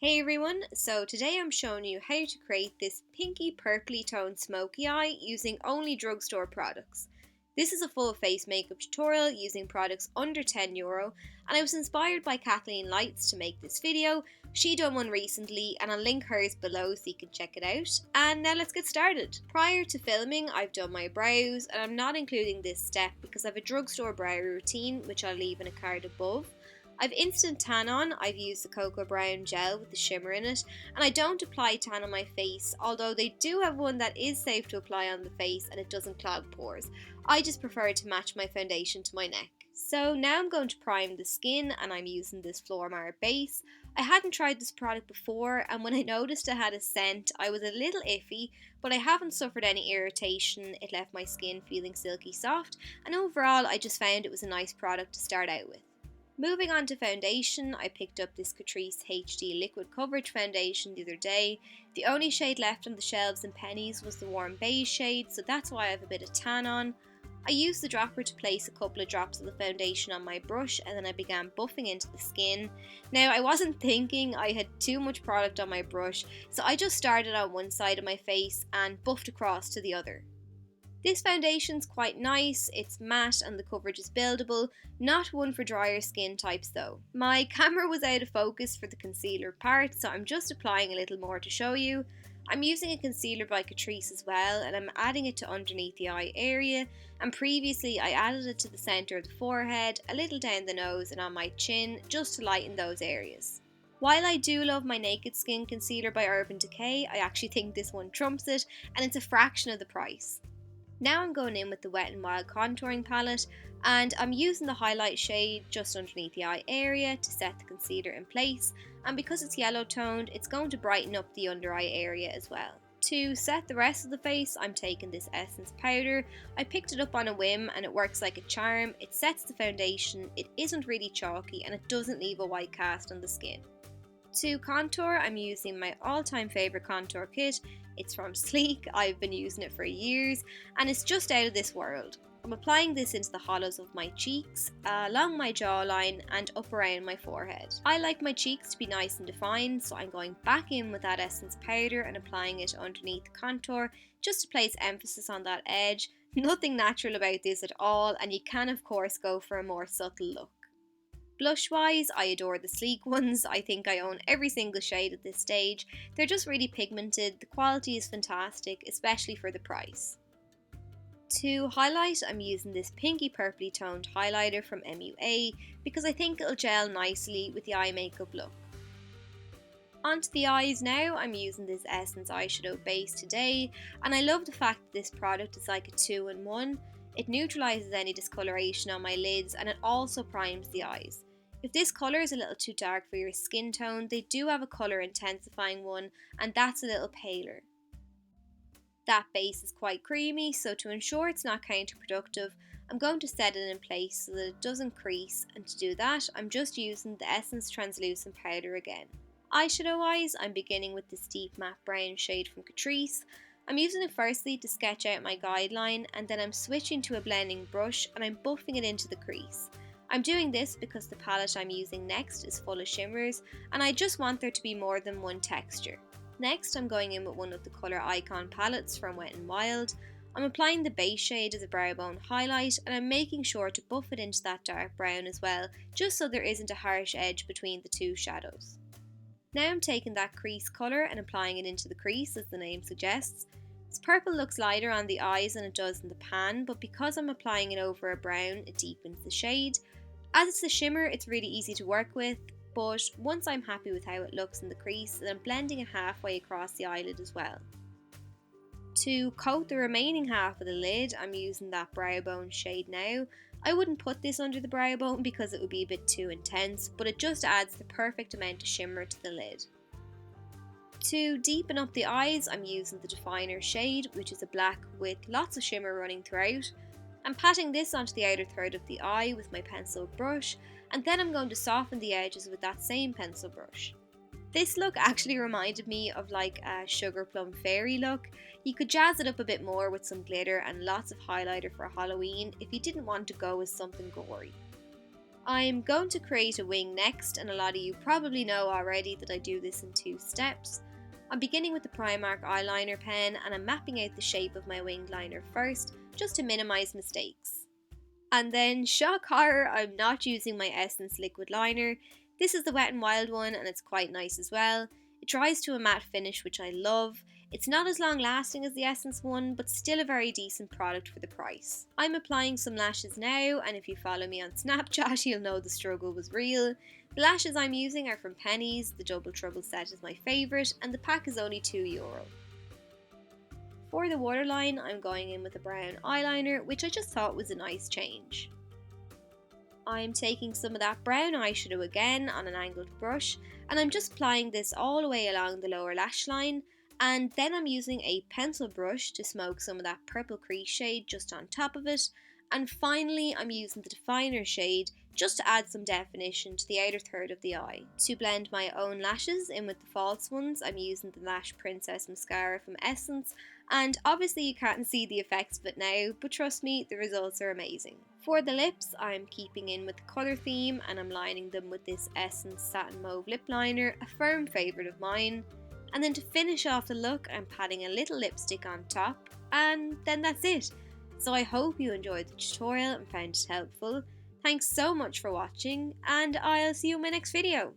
Hey everyone, so today I'm showing you how to create this pinky purpley toned smoky eye using only drugstore products. This is a full face makeup tutorial using products under €10 and I was inspired by Kathleen Lights to make this video. She done one recently and I'll link hers below so you can check it out. And now let's get started. Prior to filming I've done my brows and I'm not including this step because I have a drugstore brow routine which I'll leave in a card above. I've instant tan on. I've used the cocoa brown gel with the shimmer in it, and I don't apply tan on my face, although they do have one that is safe to apply on the face and it doesn't clog pores. I just prefer to match my foundation to my neck. So now I'm going to prime the skin and I'm using this Flormar base. I hadn't tried this product before and when I noticed it had a scent I was a little iffy, but I haven't suffered any irritation. It left my skin feeling silky soft and overall I just found it was a nice product to start out with. Moving on to foundation, I picked up this Catrice HD Liquid Coverage Foundation the other day. The only shade left on the shelves in Pennies was the warm beige shade, so that's why I have a bit of tan on. I used the dropper to place a couple of drops of the foundation on my brush and then I began buffing into the skin. Now I wasn't thinking I had too much product on my brush, so I just started on one side of my face and buffed across to the other. This foundation's quite nice, it's matte and the coverage is buildable, not one for drier skin types though. My camera was out of focus for the concealer part, so I'm just applying a little more to show you. I'm using a concealer by Catrice as well and I'm adding it to underneath the eye area, and previously I added it to the centre of the forehead, a little down the nose and on my chin, just to lighten those areas. While I do love my Naked Skin concealer by Urban Decay, I actually think this one trumps it and it's a fraction of the price. Now I'm going in with the Wet n Wild contouring palette and I'm using the highlight shade just underneath the eye area to set the concealer in place, and because it's yellow toned it's going to brighten up the under eye area as well. To set the rest of the face I'm taking this Essence powder. I picked it up on a whim and it works like a charm. It sets the foundation, it isn't really chalky and it doesn't leave a white cast on the skin. To contour, I'm using my all-time favourite contour kit. It's from Sleek, I've been using it for years and it's just out of this world. I'm applying this into the hollows of my cheeks, along my jawline and up around my forehead. I like my cheeks to be nice and defined, so I'm going back in with that Essence powder and applying it underneath the contour just to place emphasis on that edge. Nothing natural about this at all and you can of course go for a more subtle look. Blush wise, I adore the Sleek ones. I think I own every single shade at this stage. They're just really pigmented, the quality is fantastic, especially for the price. To highlight, I'm using this pinky purpley toned highlighter from MUA because I think it'll gel nicely with the eye makeup look. Onto the eyes now, I'm using this Essence eyeshadow base today and I love the fact that this product is like a 2-in-1. It neutralises any discoloration on my lids and it also primes the eyes. If this colour is a little too dark for your skin tone, they do have a colour intensifying one and that's a little paler. That base is quite creamy, so to ensure it's not counterproductive, I'm going to set it in place so that it doesn't crease, and to do that I'm just using the Essence translucent powder again. Eyeshadow wise, I'm beginning with this deep matte brown shade from Catrice. I'm using it firstly to sketch out my guideline and then I'm switching to a blending brush and I'm buffing it into the crease. I'm doing this because the palette I'm using next is full of shimmers and I just want there to be more than one texture. Next I'm going in with one of the colour icon palettes from Wet n Wild. I'm applying the base shade as a brow bone highlight and I'm making sure to buff it into that dark brown as well, just so there isn't a harsh edge between the two shadows. Now I'm taking that crease colour and applying it into the crease as the name suggests. This purple looks lighter on the eyes than it does in the pan, but because I'm applying it over a brown, it deepens the shade. As it's a shimmer, it's really easy to work with, but once I'm happy with how it looks in the crease, then I'm blending it halfway across the eyelid as well. To coat the remaining half of the lid, I'm using that brow bone shade now. I wouldn't put this under the brow bone because it would be a bit too intense, but it just adds the perfect amount of shimmer to the lid. To deepen up the eyes, I'm using the definer shade, which is a black with lots of shimmer running throughout. I'm patting this onto the outer third of the eye with my pencil brush, and then I'm going to soften the edges with that same pencil brush. This look actually reminded me of like a Sugar Plum Fairy look. You could jazz it up a bit more with some glitter and lots of highlighter for Halloween if you didn't want to go with something gory. I'm going to create a wing next, and a lot of you probably know already that I do this in 2 steps. I'm beginning with the Primark eyeliner pen and I'm mapping out the shape of my winged liner first, just to minimise mistakes. And then, shock horror, I'm not using my Essence liquid liner. This is the Wet n Wild one and it's quite nice as well. It dries to a matte finish, which I love. It's not as long lasting as the Essence one, but still a very decent product for the price. I'm applying some lashes now, and if you follow me on Snapchat you'll know the struggle was real. The lashes I'm using are from Pennies, the Double Trouble set is my favourite, and the pack is only €2. For the waterline, I'm going in with a brown eyeliner, which I just thought was a nice change. I'm taking some of that brown eyeshadow again on an angled brush, and I'm just applying this all the way along the lower lash line, and then I'm using a pencil brush to smoke some of that purple crease shade just on top of it, and finally I'm using the definer shade just to add some definition to the outer third of the eye. To blend my own lashes in with the false ones, I'm using the Lash Princess Mascara from Essence, and obviously you can't see the effects of it now, but trust me, the results are amazing. For the lips, I'm keeping in with the colour theme and I'm lining them with this Essence Satin Mauve lip liner, a firm favourite of mine. And then to finish off the look, I'm patting a little lipstick on top, and then that's it. So I hope you enjoyed the tutorial and found it helpful. Thanks so much for watching, and I'll see you in my next video.